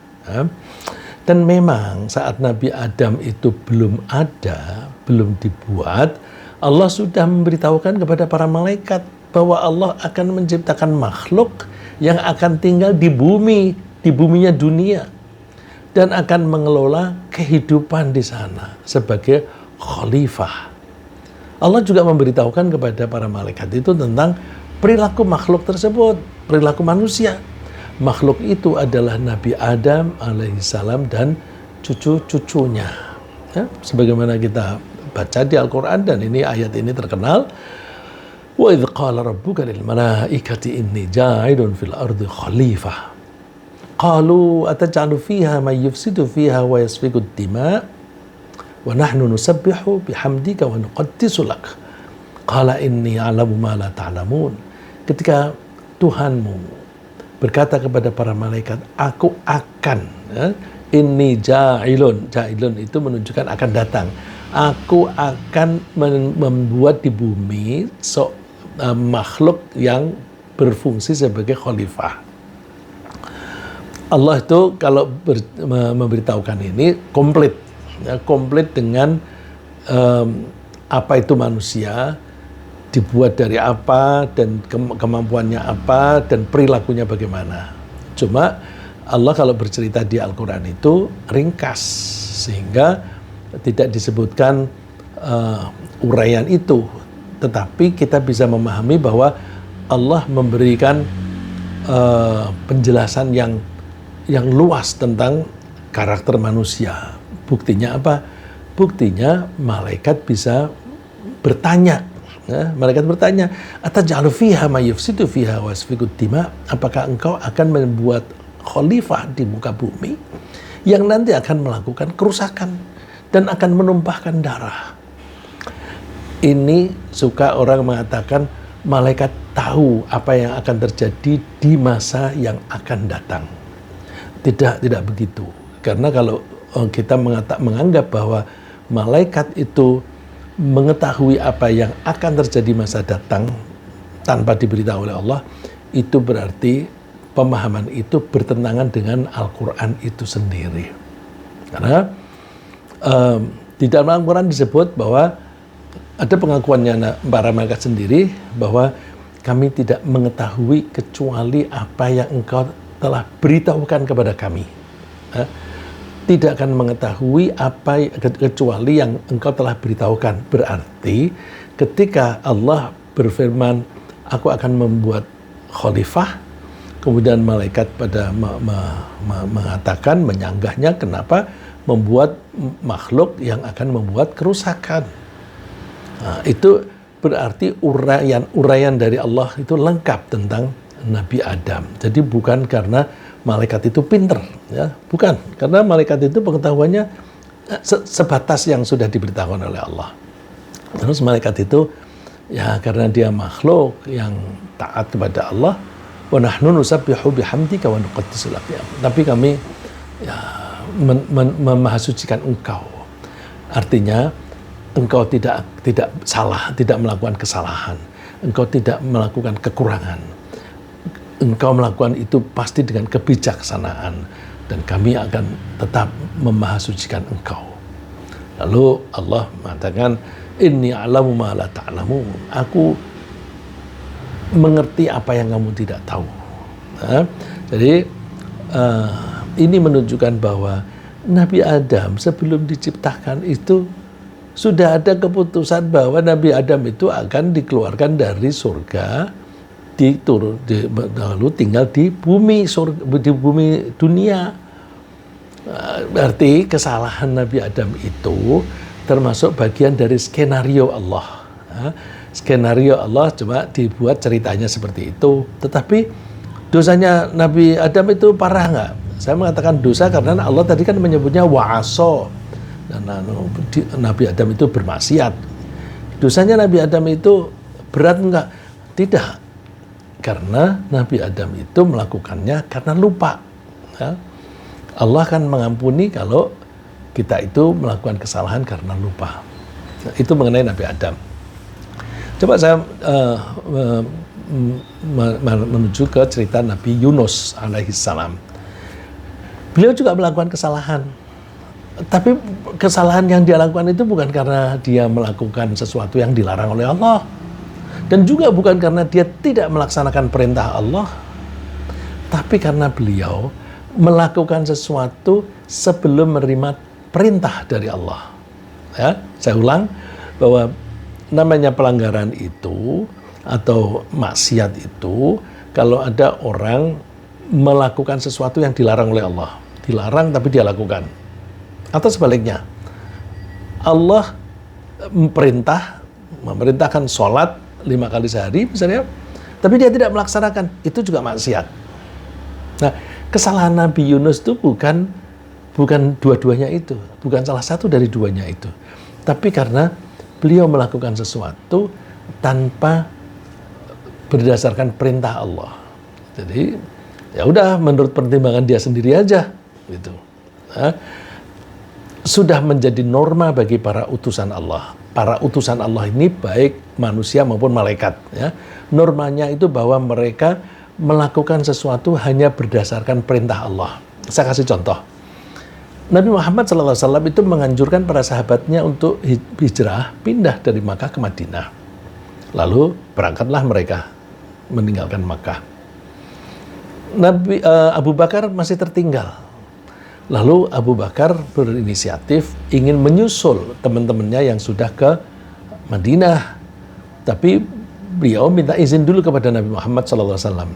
Dan memang saat Nabi Adam itu belum ada, belum dibuat, Allah sudah memberitahukan kepada para malaikat bahwa Allah akan menciptakan makhluk yang akan tinggal di bumi, di buminya dunia, dan akan mengelola kehidupan di sana sebagai khalifah. Allah juga memberitahukan kepada para malaikat itu tentang perilaku makhluk tersebut, perilaku manusia. Makhluk itu adalah Nabi Adam alaihissalam dan cucu-cucunya. Ya, sebagaimana kita baca di Al-Quran, dan ini ayat ini terkenal. Wa idh qala rabbuka lil malaikati inni ja'ilun fil ardi khalifah. Qalu ataj'alu fiha man yufsidu fiha wa yasfiku ad-dima' wa nahnu nusabbihu bihamdika wa nuqaddisu lak. Qala inni a'lamu ma la ta'lamun. Ketika Tuhanmu berkata kepada para malaikat, aku akan, inni ja'ilun. Ja'ilun itu menunjukkan akan datang. Aku akan membuat di bumi makhluk yang berfungsi sebagai khalifah. Allah itu kalau memberitahukan ini komplit, ya, komplit dengan apa itu manusia, dibuat dari apa, dan kemampuannya apa, dan perilakunya bagaimana. Cuma Allah kalau bercerita di Al-Quran itu ringkas, sehingga tidak disebutkan uraian itu. Tetapi kita bisa memahami bahwa Allah memberikan penjelasan yang luas tentang karakter manusia. Buktinya apa? Buktinya malaikat bisa bertanya. Malaikat bertanya, ataj'alu fiha ma yufsidu fiha wa yasfikud dima? Apakah engkau akan membuat khalifah di muka bumi yang nanti akan melakukan kerusakan dan akan menumpahkan darah? Ini suka orang mengatakan malaikat tahu apa yang akan terjadi di masa yang akan datang. Tidak begitu. Karena kalau kita menganggap bahwa malaikat itu mengetahui apa yang akan terjadi masa datang tanpa diberitahu oleh Allah, itu berarti pemahaman itu bertentangan dengan Al-Quran itu sendiri. Karena di dalam Al-Quran disebut bahwa ada pengakuannya para malaikat sendiri bahwa kami tidak mengetahui kecuali apa yang engkau telah beritahukan kepada kami. Tidak akan mengetahui apa kecuali yang engkau telah beritahukan. Berarti ketika Allah berfirman, aku akan membuat khalifah, kemudian malaikat pada mengatakan, menyanggahnya, kenapa membuat makhluk yang akan membuat kerusakan. Nah, itu berarti uraian dari Allah itu lengkap tentang Nabi Adam. Jadi bukan karena malaikat itu pinter, ya, bukan, karena malaikat itu pengetahuannya sebatas yang sudah diberitahukan oleh Allah. Terus malaikat itu ya karena dia makhluk yang taat kepada Allah, wa nahnu nusabbihu bihamdika wa nuqaddisu lak. Tapi kami ya memahasucikan engkau. Artinya engkau tidak salah, tidak melakukan kesalahan, engkau tidak melakukan kekurangan. Engkau melakukan itu pasti dengan kebijaksanaan, dan kami akan tetap memahasucikan engkau. Lalu Allah mengatakan, inni a'lamu ma la ta'lamun. Aku mengerti apa yang kamu tidak tahu. Nah, jadi ini menunjukkan bahwa Nabi Adam sebelum diciptakan itu sudah ada keputusan bahwa Nabi Adam itu akan dikeluarkan dari surga, lalu tinggal di bumi dunia. Berarti kesalahan Nabi Adam itu termasuk bagian dari skenario Allah. Skenario Allah cuma dibuat ceritanya seperti itu. Tetapi dosanya Nabi Adam itu parah nggak? Saya mengatakan dosa karena Allah tadi kan menyebutnya wa'aso. Dan Nabi Adam itu bermaksiat. Dosanya Nabi Adam itu berat nggak? Tidak. Karena Nabi Adam itu melakukannya karena lupa. Ya. Allah kan mengampuni kalau kita itu melakukan kesalahan karena lupa. Nah, itu mengenai Nabi Adam. Coba saya menuju ke cerita Nabi Yunus alaihissalam. Beliau juga melakukan kesalahan. Tapi kesalahan yang dia lakukan itu bukan karena dia melakukan sesuatu yang dilarang oleh Allah. Dan juga bukan karena dia tidak melaksanakan perintah Allah, tapi karena beliau melakukan sesuatu sebelum menerima perintah dari Allah. Ya, saya ulang bahwa namanya pelanggaran itu atau maksiat itu kalau ada orang melakukan sesuatu yang dilarang oleh Allah, dilarang tapi dia lakukan, atau sebaliknya Allah memerintahkan sholat 5 kali sehari misalnya, tapi dia tidak melaksanakan, itu juga maksiat. Nah, kesalahan Nabi Yunus itu bukan dua-duanya itu, bukan salah satu dari duanya itu, tapi karena beliau melakukan sesuatu tanpa berdasarkan perintah Allah. Jadi ya udah menurut pertimbangan dia sendiri aja gitu. Nah, sudah menjadi norma bagi para utusan Allah. Para utusan Allah ini baik manusia maupun malaikat. Ya. Normanya itu bahwa mereka melakukan sesuatu hanya berdasarkan perintah Allah. Saya kasih contoh. Nabi Muhammad SAW itu menganjurkan para sahabatnya untuk hijrah, pindah dari Makkah ke Madinah. Lalu berangkatlah mereka meninggalkan Makkah. Abu Bakar masih tertinggal. Lalu Abu Bakar berinisiatif ingin menyusul teman-temannya yang sudah ke Madinah. Tapi beliau minta izin dulu kepada Nabi Muhammad SAW.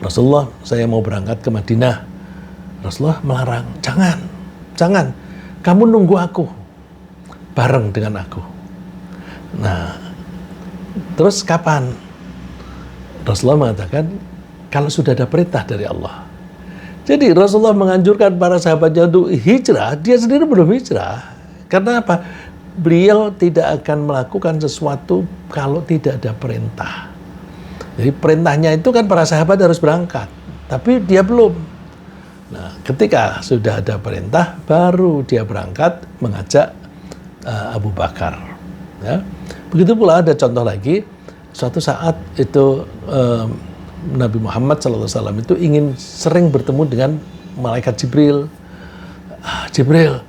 Rasulullah, saya mau berangkat ke Madinah. Rasulullah melarang, jangan, kamu nunggu aku, bareng dengan aku. Nah, terus kapan? Rasulullah mengatakan, kalau sudah ada perintah dari Allah. Jadi Rasulullah menganjurkan para sahabatnya untuk hijrah, dia sendiri belum hijrah. Karena apa? Beliau tidak akan melakukan sesuatu kalau tidak ada perintah. Jadi perintahnya itu kan para sahabat harus berangkat, tapi dia belum. Nah, ketika sudah ada perintah, baru dia berangkat mengajak Abu Bakar. Ya. Begitu pula ada contoh lagi, suatu saat itu Nabi Muhammad SAW itu ingin sering bertemu dengan malaikat Jibril. Jibril,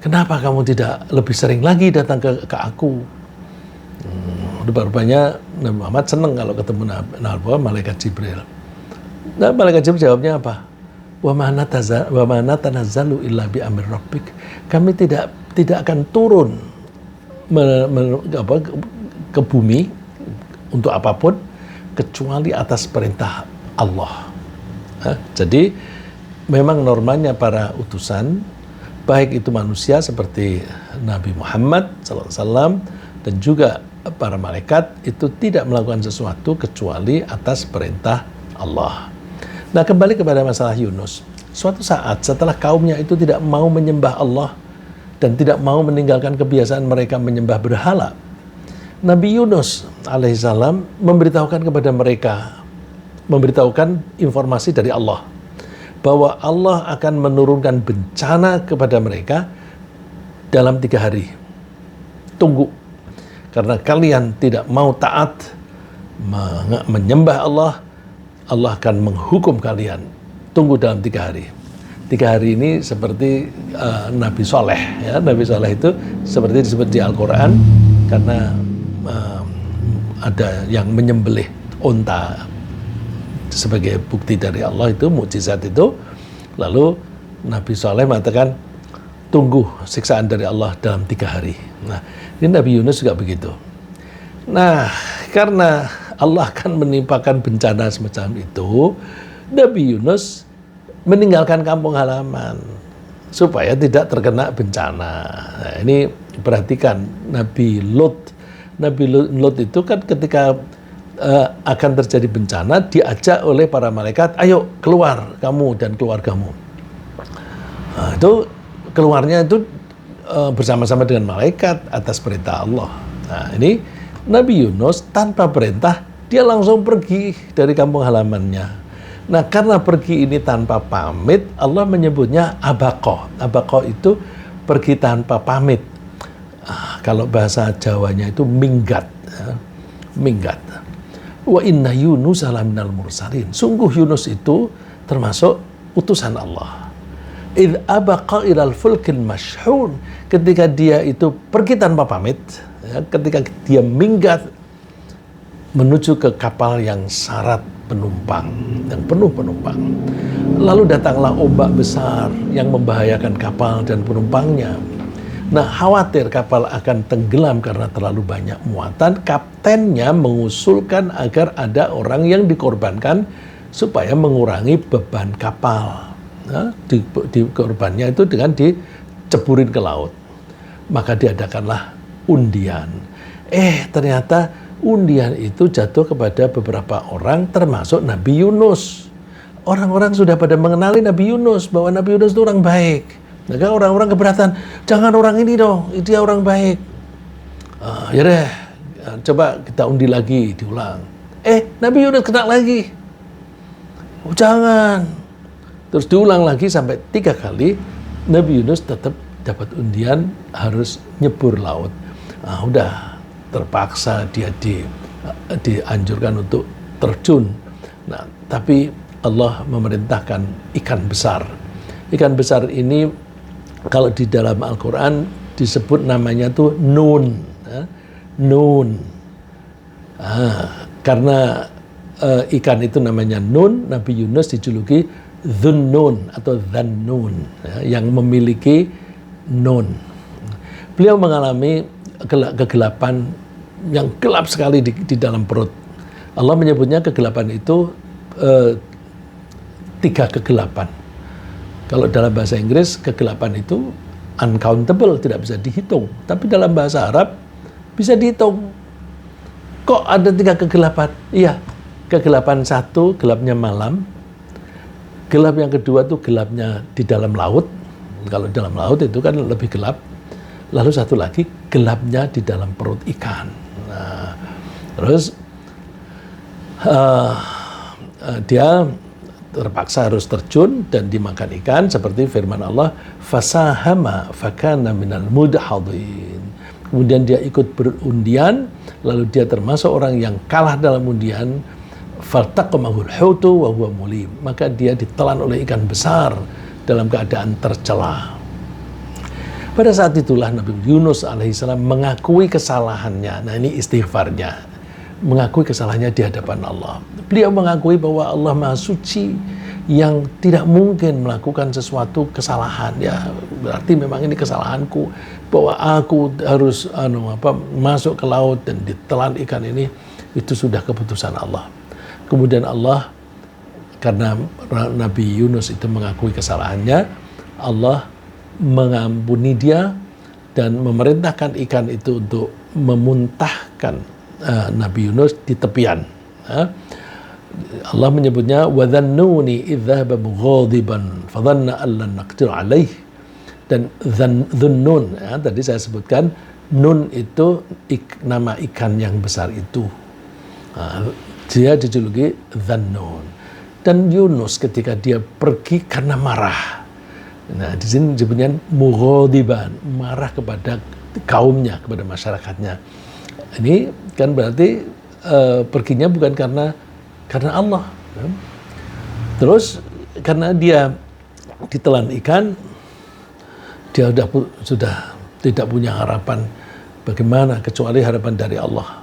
kenapa kamu tidak lebih sering lagi datang ke aku? Rupanya Nabi Muhammad senang kalau ketemu malaikat Jibril. Nah, malaikat Jibril jawabnya apa? Wa ma natanazzalu illa bi amri rabbik. Kami tidak akan turun ke bumi untuk apapun kecuali atas perintah Allah. Jadi memang normanya para utusan, baik itu manusia seperti Nabi Muhammad SAW dan juga para malaikat, itu tidak melakukan sesuatu kecuali atas perintah Allah. Nah, kembali kepada masalah Yunus. Suatu saat setelah kaumnya itu tidak mau menyembah Allah dan tidak mau meninggalkan kebiasaan mereka menyembah berhala, Nabi Yunus alaihissalam memberitahukan kepada mereka, memberitahukan informasi dari Allah, bahwa Allah akan menurunkan bencana kepada mereka dalam 3 hari. Tunggu, karena kalian tidak mau taat, menyembah Allah, Allah akan menghukum kalian. Tunggu dalam 3 hari. 3 hari ini seperti Nabi Soleh. Ya. Nabi Soleh itu seperti disebut di Al-Quran, karena ada yang menyembelih unta sebagai bukti dari Allah, itu mukjizat itu. Lalu Nabi Saleh mengatakan tunggu siksaan dari Allah dalam 3 hari. Nah, ini Nabi Yunus juga begitu. Nah, karena Allah akan menimpakan bencana semacam itu, Nabi Yunus meninggalkan kampung halaman supaya tidak terkena bencana. Nah, ini perhatikan Nabi Lut. Nabi Lut itu kan ketika akan terjadi bencana, diajak oleh para malaikat, ayo keluar kamu dan keluargamu. Nah, itu keluarnya itu bersama-sama dengan malaikat atas perintah Allah. Nah, ini Nabi Yunus tanpa perintah, dia langsung pergi dari kampung halamannya. Nah, karena pergi ini tanpa pamit, Allah menyebutnya abaqah. Abaqah itu pergi tanpa pamit. Kalau bahasa Jawanya itu minggat. Ya. Minggat. Wa inna Yunus alaminal mursalin. Sungguh Yunus itu termasuk utusan Allah. Idh abaqa ilal fulkil mashhun. Ketika dia itu pergi tanpa pamit, ya, ketika dia minggat menuju ke kapal yang syarat penumpang, yang penuh penumpang. Lalu datanglah ombak besar yang membahayakan kapal dan penumpangnya. Nah, khawatir kapal akan tenggelam karena terlalu banyak muatan, kaptennya mengusulkan agar ada orang yang dikorbankan supaya mengurangi beban kapal. Nah, dikorbannya itu dengan diceburin ke laut. Maka diadakanlah undian. Ternyata undian itu jatuh kepada beberapa orang termasuk Nabi Yunus. Orang-orang sudah pada mengenali Nabi Yunus, bahwa Nabi Yunus itu orang baik. Maka orang-orang keberatan, jangan orang ini dong, dia orang baik. Ya deh, coba kita undi lagi, diulang. Nabi Yunus kena lagi. Jangan. Terus diulang lagi sampai 3 kali, Nabi Yunus tetap dapat undian harus nyebur laut. Udah terpaksa dia dianjurkan untuk terjun. Nah, tapi Allah memerintahkan ikan besar. Ikan besar ini kalau di dalam Al-Quran disebut namanya tuh Nun. Nun. Karena ikan itu namanya Nun, Nabi Yunus dijuluki Dhunnun atau Dhannun, ya, yang memiliki nun. Beliau mengalami kegelapan yang gelap sekali di dalam perut. Allah menyebutnya kegelapan itu 3 kegelapan. Kalau dalam bahasa Inggris kegelapan itu uncountable, tidak bisa dihitung. Tapi dalam bahasa Arab bisa dihitung. Kok ada 3 kegelapan? Iya, kegelapan 1 gelapnya malam. Gelap yang kedua tuh gelapnya di dalam laut. Kalau dalam laut itu kan lebih gelap. Lalu satu lagi gelapnya di dalam perut ikan. Nah, terus dia terpaksa harus terjun dan dimakan ikan seperti firman Allah, fasahama fakana minal mudhadhin. Kemudian dia ikut berundian, lalu dia termasuk orang yang kalah dalam undian. Faltaqamahul hutu wa huwa mulim. Maka dia ditelan oleh ikan besar dalam keadaan tercela. Pada saat itulah Nabi Yunus alaihissalam mengakui kesalahannya. Nah, ini istighfarnya. Mengakui kesalahannya di hadapan Allah. Beliau mengakui bahwa Allah Maha Suci yang tidak mungkin melakukan sesuatu kesalahan. Ya, berarti memang ini kesalahanku, bahwa aku harus masuk ke laut dan ditelan ikan ini, itu sudah keputusan Allah. Kemudian Allah, karena Nabi Yunus itu mengakui kesalahannya, Allah mengampuni dia dan memerintahkan ikan itu untuk memuntahkan Nabi Yunus di tepian. Allah menyebutnya wadhannuni idzahaba mughadiban fadhanna an lan naqdir alaih. Dan dhunnun, ya, tadi saya sebutkan nun itu nama ikan yang besar itu. Dia dijuluki Dhannun. Dan Yunus ketika dia pergi karena marah. Nah, di sini disebutnya mughadiban, marah kepada kaumnya, kepada masyarakatnya. Ini kan berarti perginya bukan karena Allah. Ya. Terus karena dia ditelan ikan, dia sudah tidak punya harapan bagaimana kecuali harapan dari Allah.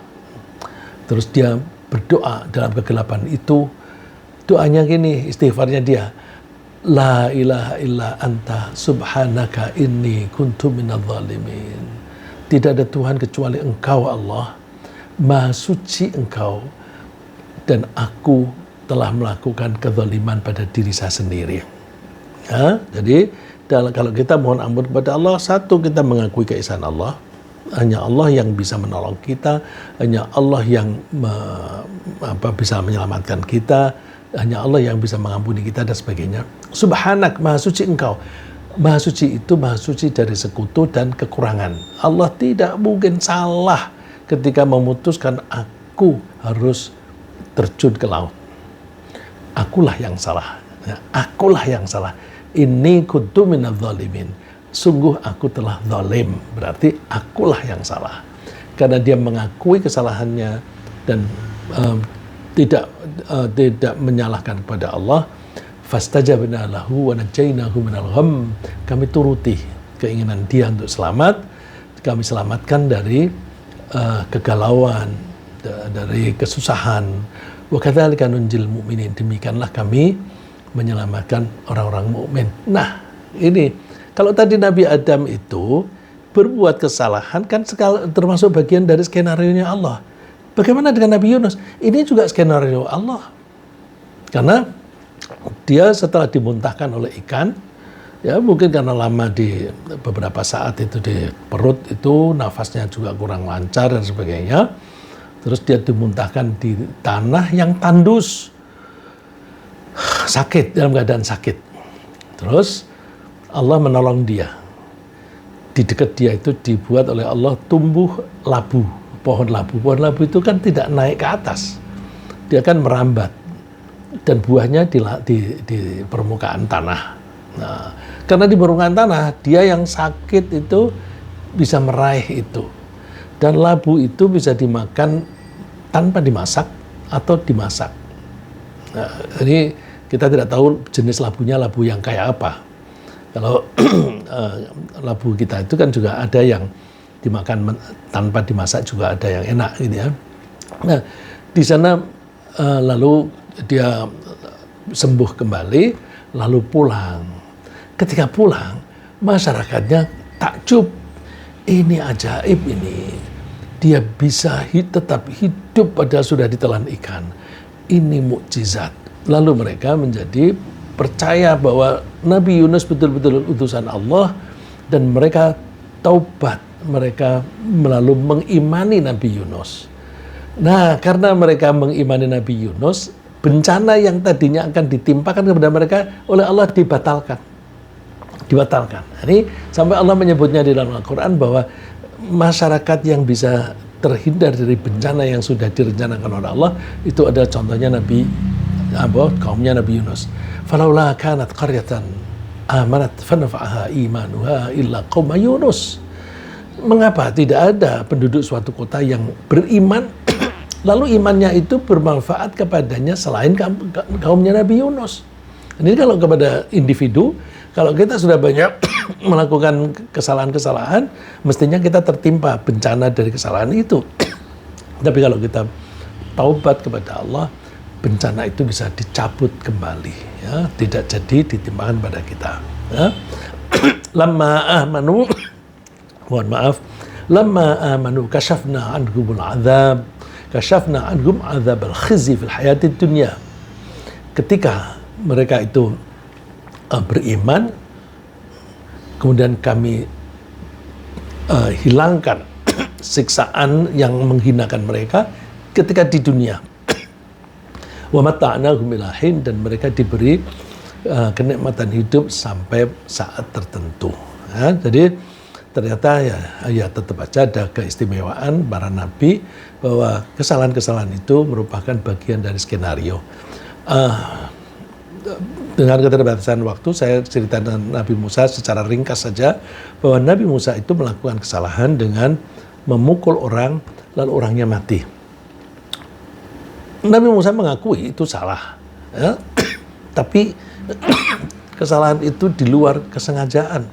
Terus dia berdoa dalam kegelapan itu, doanya gini, istighfarnya dia, la ilaha illa anta subhanaka inni kuntu minadh dhalimin. Tidak ada Tuhan kecuali Engkau Allah, Maha Suci Engkau, dan aku telah melakukan kezaliman pada diri saya sendiri. Ya, jadi kalau kita mohon ampun kepada Allah, satu, kita mengakui keesaan Allah. Hanya Allah yang bisa menolong kita, hanya Allah yang bisa menyelamatkan kita, hanya Allah yang bisa mengampuni kita dan sebagainya. Subhanak, Maha Suci Engkau. Maha Suci itu Maha Suci dari sekutu dan kekurangan. Allah tidak mungkin salah ketika memutuskan aku harus terjun ke laut. Akulah yang salah. Akulah yang salah. Ini kuntu minadh dhalimin. Sungguh aku telah zalim. Berarti akulah yang salah. Karena dia mengakui kesalahannya dan tidak menyalahkan kepada Allah. Fastajabna lahu wa najainahu minal gham. Kami turuti keinginan dia untuk selamat. Kami selamatkan dari kegalauan, dari kesusahan. Wa kadzalika nunjil mu'minin. Demikianlah kami menyelamatkan orang-orang mukmin. Nah, ini kalau tadi Nabi Adam itu berbuat kesalahan kan termasuk bagian dari skenario-nya Allah. Bagaimana dengan Nabi Yunus? Ini juga skenario Allah. Karena dia setelah dimuntahkan oleh ikan, ya mungkin karena lama di beberapa saat itu di perut itu, nafasnya juga kurang lancar dan sebagainya. Terus dia dimuntahkan di tanah yang tandus, sakit, dalam keadaan sakit. Terus Allah menolong dia. Di dekat dia itu dibuat oleh Allah tumbuh labu, pohon labu. Pohon labu itu kan tidak naik ke atas, dia kan merambat dan buahnya di permukaan tanah. Nah, karena di permukaan tanah dia yang sakit itu bisa meraih itu, dan labu itu bisa dimakan tanpa dimasak atau dimasak. Nah, ini kita tidak tahu jenis labunya labu yang kayak apa. Kalau labu kita itu kan juga ada yang dimakan tanpa dimasak, juga ada yang enak gitu ya. Nah, di sana lalu dia sembuh kembali, lalu pulang. Ketika pulang, masyarakatnya takjub. Ini ajaib ini. Dia bisa tetap hidup padahal sudah ditelan ikan. Ini mukjizat. Lalu mereka menjadi percaya bahwa Nabi Yunus betul-betul utusan Allah dan mereka taubat. Mereka lalu mengimani Nabi Yunus. Nah, karena mereka mengimani Nabi Yunus, bencana yang tadinya akan ditimpakan kepada mereka oleh Allah dibatalkan. Ini sampai Allah menyebutnya di dalam Al-Quran bahwa masyarakat yang bisa terhindar dari bencana yang sudah direncanakan oleh Allah itu adalah contohnya kaumnya Nabi Yunus. Falaula kanat qaryatan amanat fanafa'aha imanuha illa qauma Yunus. Mengapa tidak ada penduduk suatu kota yang beriman lalu imannya itu bermanfaat kepadanya selain kaumnya Nabi Yunus? Ini kalau kepada individu, kalau kita sudah banyak melakukan kesalahan-kesalahan, mestinya kita tertimpa bencana dari kesalahan itu. Tapi kalau kita taubat kepada Allah, bencana itu bisa dicabut kembali, ya, tidak jadi ditimpakan pada kita. Ya. Lamma amanu, mohon maaf, lamma amanu kashafna anhumul azab, kashafna anhum azab al-khizi fil hayatid dunya. Ketika mereka itu beriman, kemudian kami hilangkan siksaan yang menghinakan mereka ketika di dunia. Wa mata'nahum ila hin, dan mereka diberi kenikmatan hidup sampai saat tertentu. Ya, jadi ternyata ya tetap aja ada keistimewaan para nabi bahwa kesalahan-kesalahan itu merupakan bagian dari skenario. Dengan keterbatasan waktu, saya ceritakan Nabi Musa secara ringkas saja, bahwa Nabi Musa itu melakukan kesalahan dengan memukul orang, lalu orangnya mati. Nabi Musa mengakui itu salah, ya. Tapi kesalahan itu di luar kesengajaan.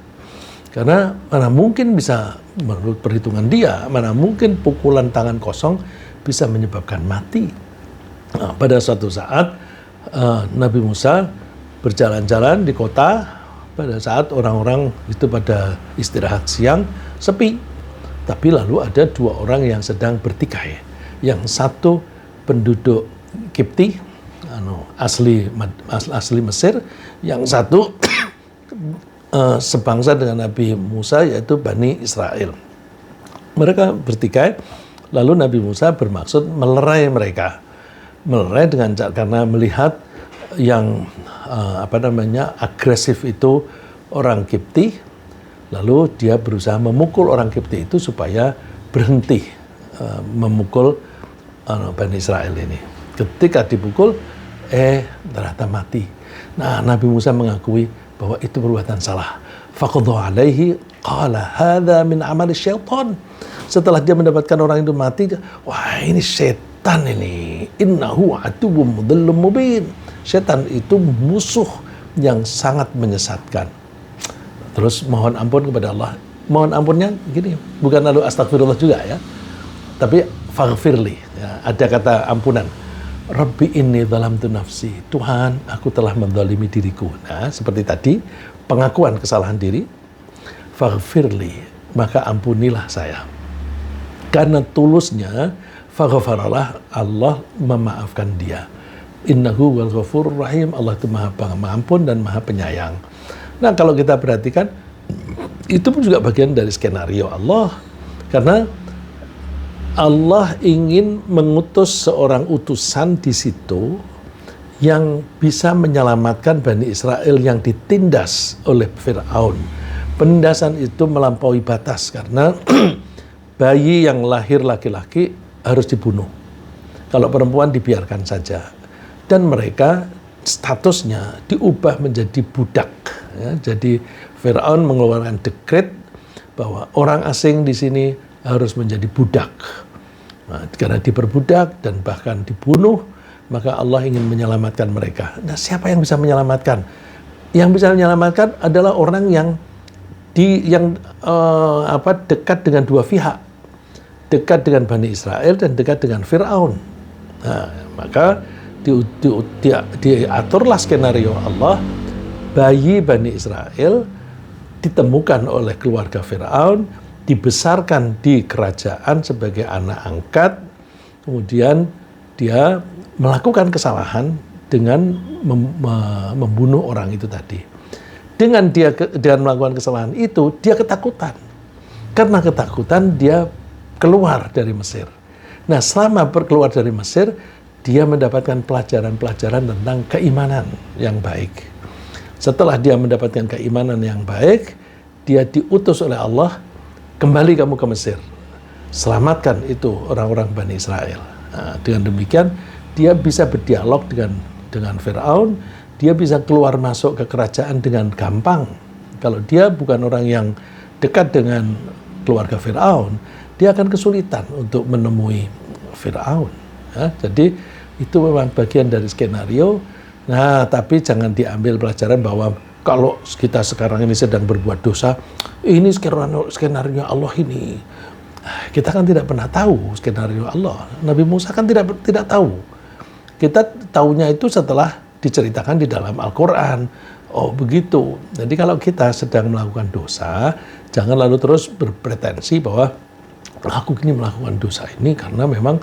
Karena mana mungkin bisa, menurut perhitungan dia, mana mungkin pukulan tangan kosong bisa menyebabkan mati. Nah, pada suatu saat, Nabi Musa berjalan-jalan di kota pada saat orang-orang itu pada istirahat siang, sepi. Tapi lalu ada dua orang yang sedang bertikai. Yang satu penduduk Kipti, asli Mesir. Yang satu sebangsa dengan Nabi Musa, yaitu Bani Israel. Mereka bertikai, lalu Nabi Musa bermaksud melerai mereka. Melerai karena melihat yang agresif itu orang Kipti, lalu dia berusaha memukul orang Kipti itu supaya berhenti memukul Bani Israel ini. Ketika dipukul, ternyata mati. Nah, Nabi Musa mengakui bahwa itu perbuatan salah. Faqadha alaihi qala hadza min amali syaitan. Setelah dia mendapatkan orang itu mati, wah ini setan ini. Innahu aduwwum mudhillum mubin. Setan itu musuh yang sangat menyesatkan. Terus mohon ampun kepada Allah. Mohon ampunnya gini, bukan lalu astagfirullah juga ya. Tapi faghfirli, ya, ada kata ampunan. Rabbi inni zalamtu nafsi. Tuhan, aku telah menzalimi diriku. Nah, seperti tadi, pengakuan kesalahan diri. Faghfirli, maka ampunilah saya. Karena tulusnya, faghfaralah, Allah memaafkan dia. Innahu wal ghafurur rahim. Allah itu maha pengampun dan maha penyayang. Nah, kalau kita perhatikan, itu pun juga bagian dari skenario Allah. Karena Allah ingin mengutus seorang utusan di situ yang bisa menyelamatkan Bani Israel yang ditindas oleh Fir'aun. Penindasan itu melampaui batas karena bayi yang lahir laki-laki harus dibunuh. Kalau perempuan dibiarkan saja. Dan mereka statusnya diubah menjadi budak. Ya, jadi Fir'aun mengeluarkan dekret bahwa orang asing di sini harus menjadi budak. Nah, karena diperbudak dan bahkan dibunuh, maka Allah ingin menyelamatkan mereka. Nah, siapa yang bisa menyelamatkan? Yang bisa menyelamatkan adalah orang yang dekat dengan dua pihak. dekat dengan Bani Israel dan dekat dengan Fir'aun. Nah, maka diaturlah skenario Allah, bayi Bani Israel ditemukan oleh keluarga Fir'aun, dibesarkan di kerajaan sebagai anak angkat, kemudian dia melakukan kesalahan dengan membunuh orang itu tadi. Dengan melakukan kesalahan itu, dia ketakutan. Karena ketakutan, dia keluar dari Mesir. Nah, selama keluar dari Mesir, dia mendapatkan pelajaran-pelajaran tentang keimanan yang baik. Setelah dia mendapatkan keimanan yang baik, dia diutus oleh Allah, kembali kamu ke Mesir. Selamatkan itu orang-orang Bani Israel. Nah, dengan demikian, dia bisa berdialog dengan Fir'aun, dia bisa keluar masuk ke kerajaan dengan gampang. Kalau dia bukan orang yang dekat dengan keluarga Fir'aun, dia akan kesulitan untuk menemui Fir'aun. Ya, jadi itu memang bagian dari skenario. Nah, tapi jangan diambil pelajaran bahwa kalau kita sekarang ini sedang berbuat dosa, ini skenario Allah ini. Kita kan tidak pernah tahu skenario Allah. Nabi Musa kan tidak tahu. Kita tahunya itu setelah diceritakan di dalam Al-Quran. Oh begitu. Jadi kalau kita sedang melakukan dosa, jangan lalu terus berpretensi bahwa aku ini melakukan dosa ini karena memang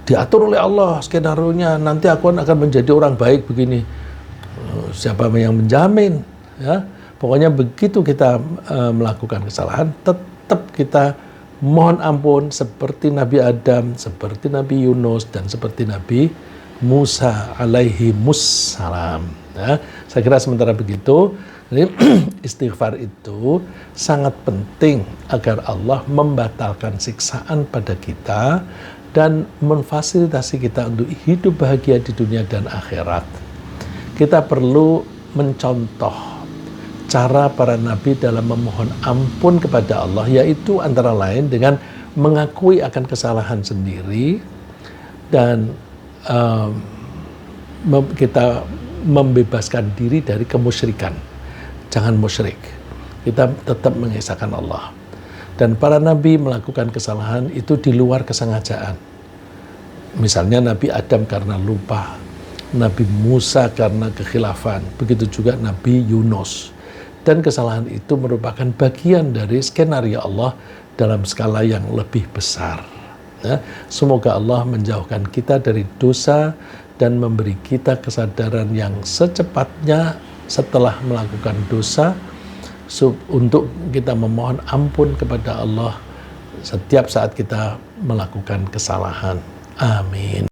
diatur oleh Allah skenario-nya, nanti aku akan menjadi orang baik begini. Siapa yang menjamin? Ya, pokoknya begitu kita melakukan kesalahan, tetap kita mohon ampun seperti Nabi Adam, seperti Nabi Yunus, dan seperti Nabi Musa alaihi mussalam. Ya, saya kira sementara begitu. Jadi istighfar itu sangat penting agar Allah membatalkan siksaan pada kita dan memfasilitasi kita untuk hidup bahagia di dunia dan akhirat. Kita perlu mencontoh cara para nabi dalam memohon ampun kepada Allah, yaitu antara lain dengan mengakui akan kesalahan sendiri dan kita membebaskan diri dari kemusyrikan. Jangan musyrik. Kita tetap mengesahkan Allah. Dan para nabi melakukan kesalahan itu di luar kesengajaan. Misalnya Nabi Adam karena lupa, Nabi Musa karena kekhilafan, begitu juga Nabi Yunus. Dan kesalahan itu merupakan bagian dari skenario Allah dalam skala yang lebih besar. Ya, semoga Allah menjauhkan kita dari dosa dan memberi kita kesadaran yang secepatnya setelah melakukan dosa untuk kita memohon ampun kepada Allah setiap saat kita melakukan kesalahan. Amin.